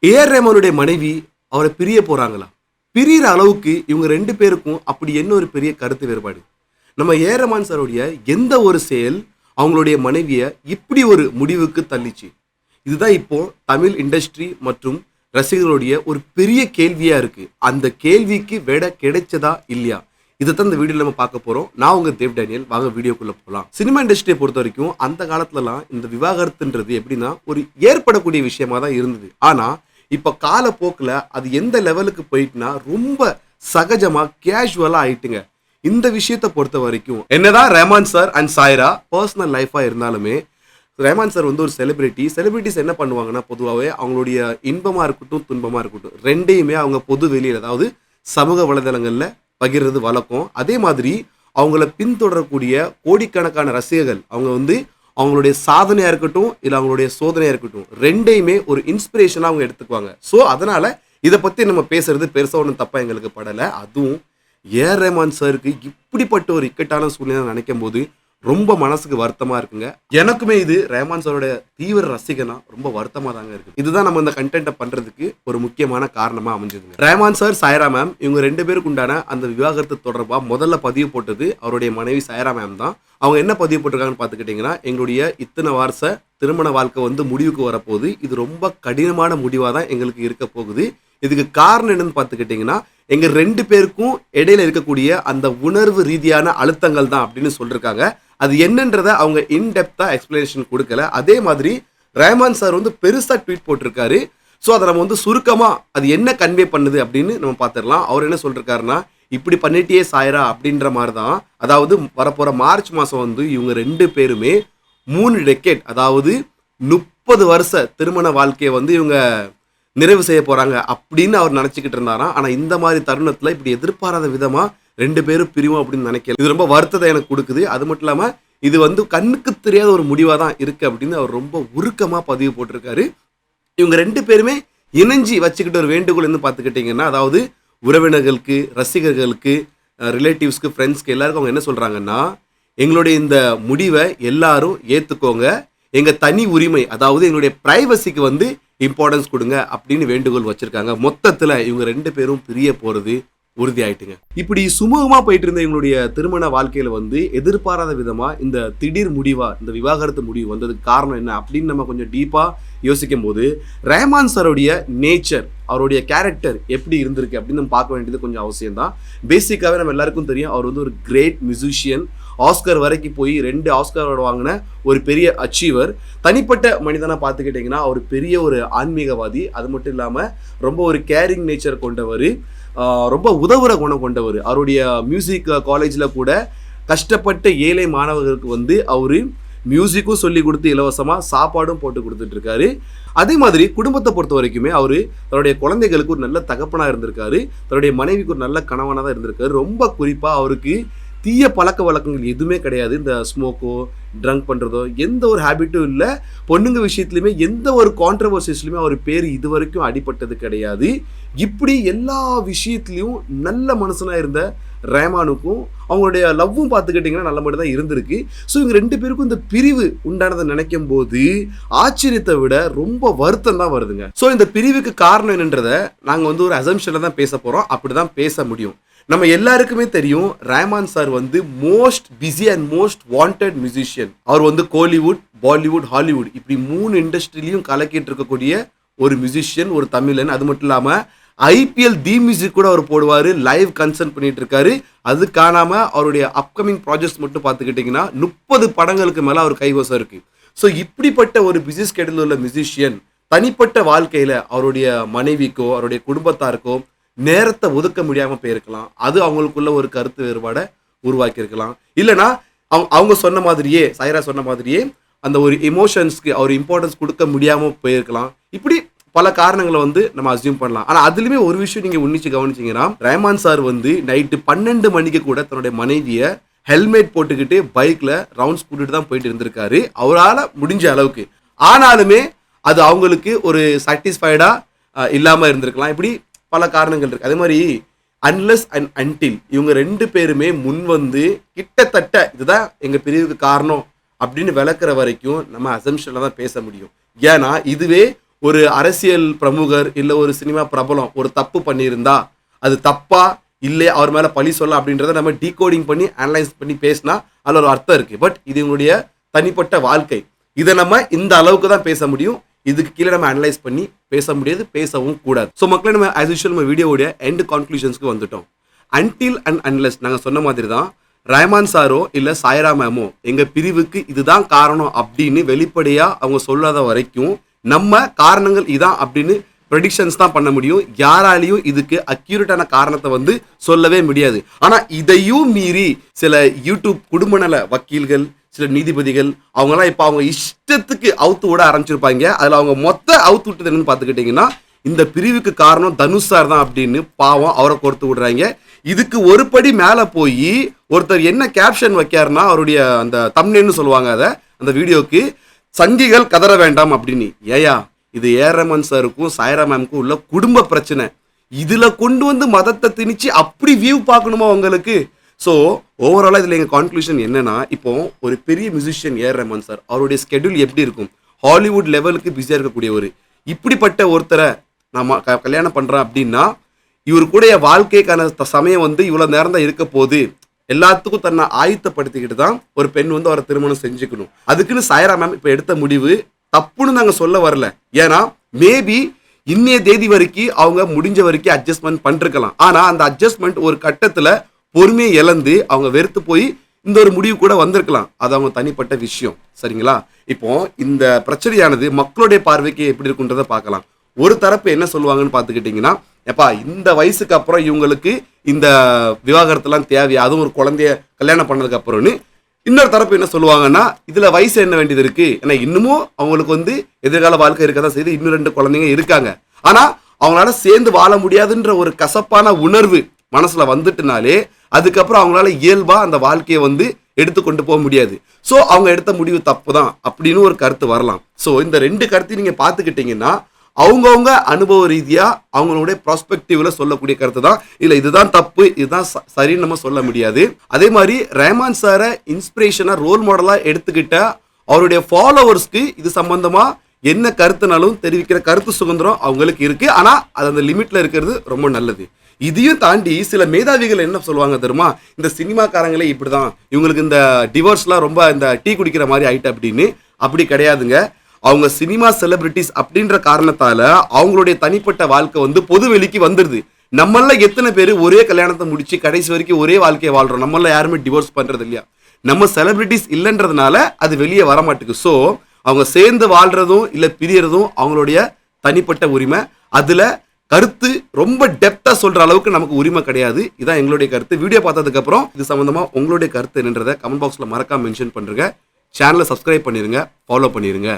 AR ரஹ்மானுடைய மனைவி அவரை பிரிய போறாங்களா? பிரியிற அளவுக்கு இவங்க 2 பேருக்கும் அப்படி என்ன ஒரு பெரிய கருத்து வேறுபாடு? நம்ம ஏஆர் ரஹ்மான் சாருடைய எந்த ஒரு செயல் அவங்களுடைய மனைவிய இப்படி ஒரு முடிவுக்கு தள்ளிச்சு? இதுதான் இப்போ தமிழ் இண்டஸ்ட்ரி மற்றும் ரசிகர்களுடைய ஒரு பெரிய கேள்வியா இருக்கு. அந்த கேள்விக்கு விடை கிடைச்சதா இல்லையா? இதைத்தான் இந்த வீடியோல நம்ம பார்க்க போறோம். நான் உங்க தேவ் டேனியல். வாங்க வீடியோக்குள்ள போலாம். சினிமா இண்டஸ்ட்ரியை பொறுத்த வரைக்கும் அந்த காலத்துலலாம் இந்த விவாகரத்துன்றது எப்படின்னா ஒரு ஏற்படக்கூடிய விஷயமா தான் இருந்தது. ஆனா இப்ப காலப்போக்குல அது எந்த லெவலுக்கு போயிட்டுனா ரொம்ப சகஜமா கேஷுவலா ஆயிட்டுங்க. இந்த விஷயத்தை பொறுத்த வரைக்கும் என்னதான் Rahman sir and Saira personal லைஃபா இருந்தாலுமே ரஹ்மான் சார் வந்து ஒரு செலிபிரிட்டிஸ் என்ன பண்ணுவாங்கன்னா பொதுவாகவே அவங்களுடைய இன்பமா இருக்கட்டும் துன்பமா இருக்கட்டும் ரெண்டையுமே அவங்க பொது வெளியில் அதாவது சமூக வலைதளங்கள்ல பகிர்றது வழக்கம். அதே மாதிரி அவங்கள பின்தொடரக்கூடிய கோடிக்கணக்கான ரசிகர்கள் அவங்க வந்து அவங்களுடைய சாதனையா இருக்கட்டும் இல்ல அவங்களுடைய சோதனையா இருக்கட்டும் ரெண்டையுமே ஒரு இன்ஸ்பிரேஷனா அவங்க எடுத்துக்குவாங்க. ஸோ அதனால இதை பத்தி நம்ம பேசுறது பெருசா ஒன்றும் தப்பா எங்களுக்கு படலை. அதுவும் ஏஆர் ரஹ்மான் சாருக்கு இப்படிப்பட்ட ஒரு இக்கட்டான சூழ்நிலை நினைக்கும் போது ரொம்ப மனசுக்கு வருத்தமா இருக்குங்க. எனக்குமே இது ரஹ்மான் சாரோட தீவிர ரசிகனா ரொம்ப வருத்தமா தாங்க இருக்கு. இதுதான் நம்ம இந்த கண்டென்ட்டை பண்றதுக்கு ஒரு முக்கியமான காரணமா அமைஞ்சதுங்க. ரஹ்மான் சார் சாய்ரா மேம் இவங்க 2 பேருக்கு உண்டான அந்த விவாகரத்து தொடர்பா முதல்ல பதிவு போட்டது அவருடைய மனைவி சாய்ரா மேம் தான். அவங்க என்ன பதிவு போட்டிருக்காங்கன்னு பார்த்துக்கிட்டிங்கன்னா, எங்களுடைய இத்தனை வருஷ திருமண வாழ்க்கை வந்து முடிவுக்கு வரப்போகுது. இது ரொம்ப கடினமான முடிவாக தான் எங்களுக்கு இருக்க போகுது. இதுக்கு காரணம் என்னன்னு பார்த்துக்கிட்டிங்கன்னா, எங்கள் 2 பேருக்கும் இடையில இருக்கக்கூடிய அந்த உணர்வு ரீதியான அழுத்தங்கள் தான் அப்படின்னு சொல்லியிருக்காங்க. அது என்னன்றதை அவங்க இன்டெப்த்தாக எக்ஸ்பிளனேஷன் கொடுக்கல. அதே மாதிரி ரஹ்மான் சார் வந்து பெருசாக ட்வீட் போட்டிருக்காரு. ஸோ அதை நம்ம வந்து சுருக்கமாக அது என்ன கன்வே பண்ணுது அப்படின்னு நம்ம பார்த்துடலாம். அவர் என்ன சொல்லியிருக்காருன்னா, இப்படி பண்ணிட்டே சாய்ரா அப்படின்ற மாதிரி தான். அதாவது வரப்போகிற மார்ச் மாதம் வந்து இவங்க 2 பேருமே 3 டெக்கேட் அதாவது 30 வருஷ திருமண வாழ்க்கையை வந்து இவங்க நிறைவு செய்ய போகிறாங்க அப்படின்னு அவர் நினச்சிக்கிட்டு இருந்தாராம். ஆனால் இந்த மாதிரி தருணத்தில் இப்படி எதிர்பாராத விதமாக 2 பேரும் பிரிவோம் அப்படின்னு நினைக்கல. இது ரொம்ப வருத்தத்தை எனக்கு கொடுக்குது. அது மட்டும் இல்லாமல் இது வந்து கண்ணுக்கு தெரியாத ஒரு முடிவாக தான் இருக்குது அப்படின்னு அவர் ரொம்ப உருக்கமாக பதிவு போட்டிருக்காரு. இவங்க 2 பேருமே இணைஞ்சி வச்சுக்கிட்ட ஒரு வேண்டுகோள் என்ன பார்த்துக்கிட்டிங்கன்னா, அதாவது உறவினர்களுக்கு ரசிகர்களுக்கு ரிலேட்டிவ்ஸ்க்கு ஃப்ரெண்ட்ஸ்க்கு எல்லாருக்கும் அவங்க என்ன சொல்கிறாங்கன்னா, எங்களுடைய இந்த முடிவை எல்லாரும் ஏற்றுக்கோங்க. எங்கள் தனி உரிமை அதாவது எங்களுடைய ப்ரைவசிக்கு வந்து இம்பார்ட்டன்ஸ் கொடுங்க அப்படின்னு வேண்டுகோள் வச்சுருக்காங்க. மொத்தத்தில் இவங்க 2 பேரும் பிரிய போகிறது உறுதி ஆயிட்டுங்க. இப்படி சுமூகமாக போயிட்டு இருந்த எங்களுடைய திருமண வாழ்க்கையில் வந்து எதிர்பாராத விதமாக இந்த திடீர் முடிவாக இந்த விவாகரத்து முடிவு வந்ததுக்கு காரணம் என்ன அப்படின்னு நம்ம கொஞ்சம் டீப்பாக யோசிக்கும் போது ரஹ்மான் சாருடைய நேச்சர் அவருடைய கேரக்டர் எப்படி இருந்திருக்கு அப்படின்னு நம்ம பார்க்க வேண்டியது கொஞ்சம் அவசியம்தான். பேசிக்காகவே நம்ம எல்லாருக்கும் தெரியும் அவர் வந்து ஒரு கிரேட் மியூசிஷியன். ஆஸ்கர் வரைக்கும் போய் 2 ஆஸ்கர் வாங்கின ஒரு பெரிய அச்சீவர். தனிப்பட்ட மனிதனாக பார்த்துக்கிட்டிங்கன்னா அவர் பெரிய ஒரு ஆன்மீகவாதி. அது மட்டும் இல்லாமல் ரொம்ப ஒரு கேரிங் நேச்சர் கொண்டவர், ரொம்ப உதவுற குணம் கொண்டவர். அவருடைய மியூசிக் காலேஜில் கூட கஷ்டப்பட்ட ஏழை மாணவர்களுக்கு வந்து அவர் மியூசிக்கும் சொல்லி கொடுத்து இலவசமாக சாப்பாடும் போட்டு கொடுத்துட்ருக்காரு. அதே மாதிரி குடும்பத்தை பொறுத்த வரைக்குமே அவர் தன்னுடைய குழந்தைகளுக்கு ஒரு நல்ல தகப்பனாக இருந்திருக்காரு. தன்னுடைய மனைவிக்கு ஒரு நல்ல கணவனாக தான் இருந்திருக்காரு. ரொம்ப குறிப்பாக அவருக்கு தீய பழக்க வழக்கங்கள் எதுவுமே கிடையாது. இந்த ஸ்மோக்கோ ட்ரங்க் பண்ணுறதோ எந்த ஒரு ஹேபிட்டும் இல்லை. பொண்ணுங்க விஷயத்துலையுமே எந்த ஒரு கான்ட்ரவர்சிஸ்லையுமே அவர் பேர் இது வரைக்கும் அடிபட்டது கிடையாது. இப்படி எல்லா விஷயத்துலையும் நல்ல மனுஷனாக இருந்த ரஹ்மானுக்கும் அவங்களுடைய லவ்வும் பார்த்துக்கிட்டிங்கன்னா நல்ல மாதிரி தான் இருந்திருக்கு. ஸோ இவங்க 2 பேருக்கும் இந்த பிரிவு உண்டானதை நினைக்கும் போது ஆச்சரியத்தை விட ரொம்ப வருத்தம் தான் வருதுங்க. ஸோ இந்த பிரிவுக்கு காரணம் என்னன்றதை நாங்கள் வந்து ஒரு அசம்ஷனில் தான் பேச போகிறோம். அப்படி தான் பேச முடியும். நம்ம எல்லாருக்குமே தெரியும் ரஹ்மான் சார் வந்து most busy and most wanted musician. அவர் வந்து கோலிவுட், பாலிவுட், ஹாலிவுட் இப்படி 3 இண்டஸ்ட்ரியிலையும் கலக்கிட்டு இருக்கக்கூடிய ஒரு மியூசிஷியன், ஒரு தமிழன். அது மட்டும் இல்லாமல் ஐபிஎல் தி மியூசிக் கூட அவர் போடுவார், லைவ் கன்சர்ட் பண்ணிட்டு இருக்காரு. அது காணாமல் அவருடைய அப்கமிங் ப்ராஜெக்ட்ஸ் மட்டும் பார்த்துக்கிட்டிங்கன்னா 30 படங்களுக்கு மேலே அவர் கைவசம் இருக்குது. ஸோ இப்படிப்பட்ட ஒரு பிஸி ஸ்கெடியூல் உள்ள மியூசிஷியன் தனிப்பட்ட வாழ்க்கையில் அவருடைய மனைவிக்கோ அவருடைய குடும்பத்தாருக்கோ நேரத்தை ஒதுக்க முடியாமல் போயிருக்கலாம். அது அவங்களுக்குள்ள ஒரு கருத்து வேறுபாடை உருவாக்கியிருக்கலாம். இல்லைனா அவங்க சொன்ன மாதிரியே சாய்ரா சொன்ன மாதிரியே அந்த ஒரு எமோஷன்ஸ்க்கு அவர் இம்பார்ட்டன்ஸ் கொடுக்க முடியாமல் போயிருக்கலாம். இப்படி பல காரணங்களை வந்து நம்ம அசியூம் பண்ணலாம். ஆனால் அதுலேயுமே ஒரு விஷயம் நீங்கள் உன்னிச்சு கவனிச்சிங்கன்னா ரஹ்மான் சார் வந்து நைட்டு 12 மணிக்கு கூட தன்னுடைய மனைவியை ஹெல்மெட் போட்டுக்கிட்டு பைக்கில் ரவுண்ட்ஸ் கூட்டிட்டு தான் போயிட்டு இருந்திருக்காரு அவரால் முடிஞ்ச அளவுக்கு. ஆனாலுமே அது அவங்களுக்கு ஒரு சாட்டிஸ்ஃபைடாக இல்லாமல் இருந்திருக்கலாம். இப்படி பல காரணங்கள் இருக்கு. அதே மாதிரி அன்லெஸ் அண்ட் அன்டில் இவங்க 2 பேருமே முன் வந்து கிட்டத்தட்ட இதுதான் எங்கள் பிரிவுக்கு காரணம் அப்படின்னு விளக்குற வரைக்கும் நம்ம அசம்ஷனில் தான் பேச முடியும். ஏன்னா இதுவே ஒரு அரசியல் பிரமுகர் இல்ல ஒரு சினிமா பிரபலம் ஒரு தப்பு பண்ணியிருந்தா அது தப்பா இல்லையா அவர் மேல பழி சொல்ல அப்படின்றத நம்ம டீகோடிங் பண்ணி அனலைஸ் பண்ணி பேசினா அதுல ஒரு அர்த்தம் இருக்கு. பட் இது உங்களுடைய தனிப்பட்ட வாழ்க்கை, இதை நம்ம இந்த அளவுக்கு தான் பேச முடியும். இதுக்கு கீழே நம்ம அனலைஸ் பண்ணி பேச முடியாது, பேசவும் கூடாது. ஸோ மக்களே, நம்ம ஆஸ் யூஷுவல் நம்ம வீடியோடைய எண்ட் கன்க்ளூஷன்ஸ்க்கு வந்துட்டோம். அன்டில் அண்ட் அன்லெஸ் நாங்கள் சொன்ன மாதிரி தான் ரஹ்மான் சாரோ இல்லை சாய்ரா மேமோ எங்கள் பிரிவுக்கு இதுதான் காரணம் அப்படின்னு வெளிப்படையாக அவங்க சொல்லாத வரைக்கும் நம்ம காரணங்கள் இதான் அப்படின்னு ப்ரெடிக்ஷன்ஸ் தான் பண்ண முடியும். யாராலையும் இதுக்கு அக்யூரேட்டான காரணத்தை வந்து சொல்லவே முடியாது. ஆனால் இதையும் மீறி சில யூடியூப் குடும்ப நல வக்கீல்கள், சில நீதிபதிகள் அவங்கெல்லாம் இப்போ அவங்க இஷ்டத்துக்கு அவுத்து விட ஆரம்பிச்சிருப்பாங்க. அதில் அவங்க மொத்த அவுத்து விட்டது என்னன்னு பார்த்துக்கிட்டிங்கன்னா இந்த பிரிவுக்கு காரணம் தனுஷ் சார் தான் அப்படின்னு பாவம் அவரை கொடுத்து விடுறாங்க. இதுக்கு ஒரு படி மேலே போய் ஒருத்தர் என்ன கேப்ஷன் வைக்காருன்னா அவருடைய அந்த தம்ப்நெயில்னு சொல்லுவாங்க அதை, அந்த வீடியோக்கு சங்கிகள் கதற வேண்டாம் அப்படின்னு. ஏயா இது ரஹ்மான் சாருக்கும் சாய்ரா மேமுக்கும் உள்ள குடும்ப பிரச்சனை, இதுல கொண்டு வந்து மதத்தை திணிச்சு அப்படி வியூ பார்க்கணுமா உங்களுக்கு? ஸோ ஓவராலாக இதில் எங்கள் கான்க்ளூஷன் என்னன்னா, இப்போ ஒரு பெரிய மியூசிஷியன் ரஹ்மான் சார் அவருடைய ஸ்கெடியூல் எப்படி இருக்கும்? ஹாலிவுட் லெவலுக்கு பிஸியாக இருக்கக்கூடியவர். இப்படிப்பட்ட ஒருத்தரை நம்ம கல்யாணம் பண்ணுறேன் அப்படின்னா இவர் கூட வாழ்க்கைக்கான சமயம் வந்து இவ்வளோ நேரம் தான் இருக்க போகுது, எல்லாத்துக்கும் தன்னை ஆயத்தப்படுத்திக்கிட்டு தான் ஒரு பெண் வந்து அவரை திருமணம் செஞ்சுக்கணும். அதுக்குன்னு சாய்ரா மேம் இப்போ எடுத்த முடிவு தப்புன்னு நாங்கள் சொல்ல வரல. ஏன்னா மேபி இன்னைய தேதி வரைக்கும் அவங்க முடிஞ்ச வரைக்கும் அட்ஜஸ்ட்மெண்ட் பண்ணிருக்கலாம். ஆனால் அந்த அட்ஜஸ்ட்மெண்ட் ஒரு கட்டத்தில் பொறுமையை இழந்து அவங்க வெறுத்து போய் இந்த ஒரு முடிவு கூட வந்திருக்கலாம். அது அவங்க தனிப்பட்ட விஷயம். சரிங்களா? இப்போ இந்த பிரச்சனையானது மக்களுடைய பார்வைக்கு எப்படி இருக்குன்றதை பார்க்கலாம். ஒரு தரப்பு என்ன சொல்லுவாங்கன்னு பார்த்துக்கிட்டிங்கன்னா, எப்பா இந்த வயசுக்கு அப்புறம் இவங்களுக்கு இந்த விவாகரத்துலாம் தேவையா, அதுவும் ஒரு குழந்தைய கல்யாணம் பண்ணதுக்கு அப்புறம்னு. இன்னொரு தரப்பு என்ன சொல்லுவாங்கன்னா, இதுல வயசு என்ன வேண்டியது இருக்கு, ஏன்னா இன்னமும் அவங்களுக்கு வந்து எதிர்கால வாழ்க்கை இருக்கதான் செய்து, இன்னும் 2 குழந்தைங்க இருக்காங்க. ஆனா அவங்களால சேர்ந்து வாழ முடியாதுன்ற ஒரு கசப்பான உணர்வு மனசுல வந்துட்டுனாலே அதுக்கப்புறம் அவங்களால இயல்பா அந்த வாழ்க்கையை வந்து எடுத்து கொண்டு போக முடியாது. ஸோ அவங்க எடுத்த முடிவு தப்பு தான் அப்படின்னு ஒரு கருத்து வரலாம். ஸோ இந்த 2 கருத்தையும் நீங்க பார்த்துக்கிட்டீங்கன்னா அவங்கவுங்க அனுபவ ரீதியா அவங்களுடைய ப்ராஸ்பெக்டிவ்ல சொல்லக்கூடிய கருத்து தான். இல்ல இதுதான் தப்பு இதுதான் சரின்னு நம்ம சொல்ல முடியாது. அதே மாதிரி ரஹ்மான் சாரை இன்ஸ்பிரேஷனா ரோல் மாடலா எடுத்துக்கிட்ட அவருடைய ஃபாலோவர்ஸ்க்கு இது சம்பந்தமா என்ன கருத்துனாலும் தெரிவிக்கிற கருத்து சுதந்திரம் அவங்களுக்கு இருக்கு. ஆனா அது அந்த லிமிட்ல இருக்கிறது ரொம்ப நல்லது. இதையும் தாண்டி சில மேதாவிகள் என்ன சொல்லுவாங்க தெரியுமா, இந்த சினிமாக்காரங்களே இப்படிதான், இவங்களுக்கு இந்த டிவோர்ஸ்லாம் ரொம்ப இந்த டீ குடிக்கிற மாதிரி ஆயிட்டு அப்படின்னு. அப்படி கிடையாதுங்க. அவங்க சினிமா செலிபிரிட்டிஸ் அப்படின்ற காரணத்தால அவங்களுடைய தனிப்பட்ட வாழ்க்கை வந்து பொது வெளிக்கு வந்துருது. நம்மள எத்தனை பேர் ஒரே கல்யாணத்தை முடிச்சு கடைசி வரைக்கும் ஒரே வாழ்க்கையை வாழ்றோம்? நம்மள யாருமே டிவோர்ஸ் பண்றது இல்லையா? நம்ம செலிபிரிட்டிஸ் இல்லைன்றதுனால அது வெளியே வர மாட்டேங்குது. ஸோ அவங்க சேர்ந்து வாழ்றதும் இல்ல பிரியறதும் அவங்களுடைய தனிப்பட்ட உரிமை. அதுல கருத்து ரொம்ப டெப்தா சொல்ற அளவுக்கு நமக்கு உரிமை கிடையாது. இதான் எங்களுடைய கருத்து. வீடியோ பார்த்ததுக்கு அப்புறம் இது சம்பந்தமா உங்களுடைய கருத்து என்னன்றதை கமெண்ட் பாக்ஸ்ல மறக்காம மென்ஷன் பண்றீங்க. சேனலை சப்ஸ்கிரைப் பண்ணிருங்க, ஃபாலோ பண்ணிருங்க.